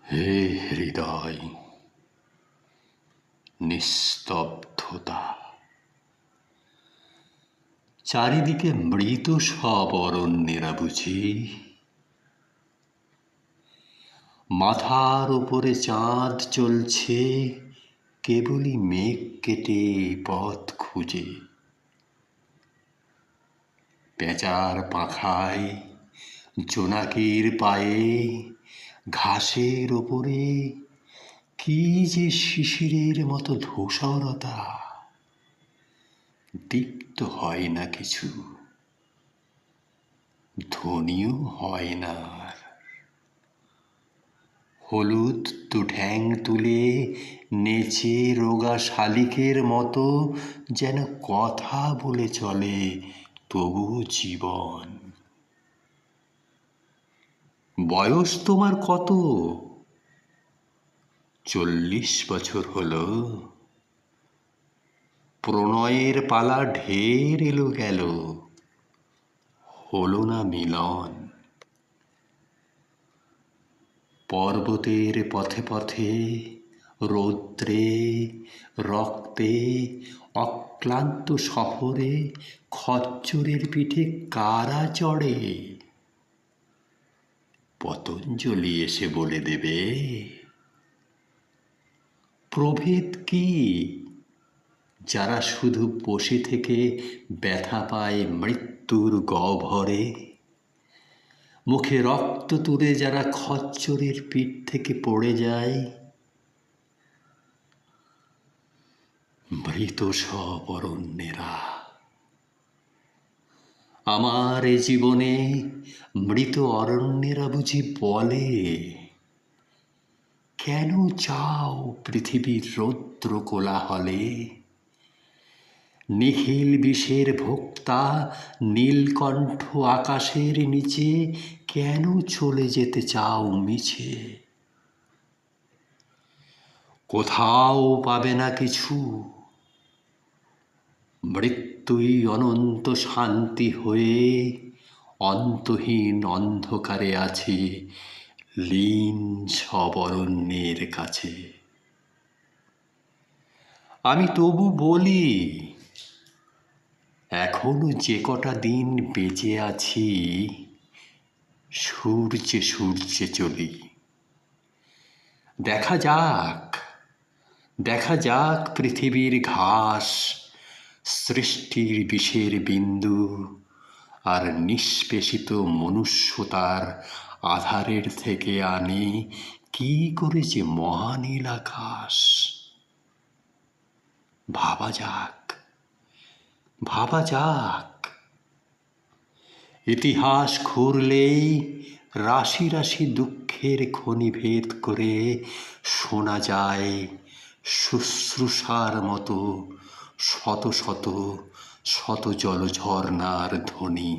হে হৃদয়, নিস্তব্ধতা, চারিদিকে মৃত সব অরণ্যেরা বুঝি। মাথার উপরে চাঁদ চলছে কেবলই মেঘ কেটে পথ খুঁজে। পেঁচার পাখায়, জোনাকির পায়ে, ঘাসের ওপরে কি যে শিশিরের মতো ধূসরতা, দীপ্ত হয় না কিছু, ধ্বনিও হয় না। হলুদ দুঠ্যাং তুলে নেচে রোগা শালিকের মতো যেন কথা বলে চলে তবু জীবন। বয়স তোমার কত? 40 বছর হলো। প্রণয়ের পালা ঢের এলো গেল, হলো না মিলন। পর্বতের পথে পথে, রৌদ্রে রক্তে অক্লান্ত সফরে খচ্চরের পিঠে কারা চড়ে? পতঞ্জলি এসে বলে দেবে। প্রভেদ কি যারা শুধু বসে থেকে ব্যথা পায় মৃত্যুর গহ্বরে? মুখে রক্ত তুলে যারা খচ্চরের পিঠ থেকে পড়ে যায়? মৃত সব অরণ্যেরা। আমার এ জীবনে মৃত অরণ্যেরা বুঝি বলে, কেন চাও পৃথিবীর রৌদ্র কোলাহলে? নিখিল বিষের ভোক্তা নীলকণ্ঠ আকাশের নিচে কেন চলে যেতে চাও মিছে? কোথাও পাবে না কিছু, মৃত্যুই অনন্ত শান্তি হয়ে অন্তহীন অন্ধকারে আছে লীন সব অরণ্যের কাছে। আমি তবু বলি, এখনো যে কটা দিন বেঁচে আছি সূর্যে সূর্যে চলি। দেখা যাক, দেখা যাক পৃথিবীর ঘাস, সৃষ্টির বিষের বিন্দু আর নিষ্পেষিত মনুষ্যতার আধারের থেকে আনে কি করেছে মহানীল আকাশ। ভাবা যাক, ভাবা যাক। ইতিহাস খুঁড়লেই রাশি রাশি দুঃখের খনি ভেদ করে শোনা যায় শুশ্রূষার মতো শত শত শত জলঝর্ণার ধ্বনি।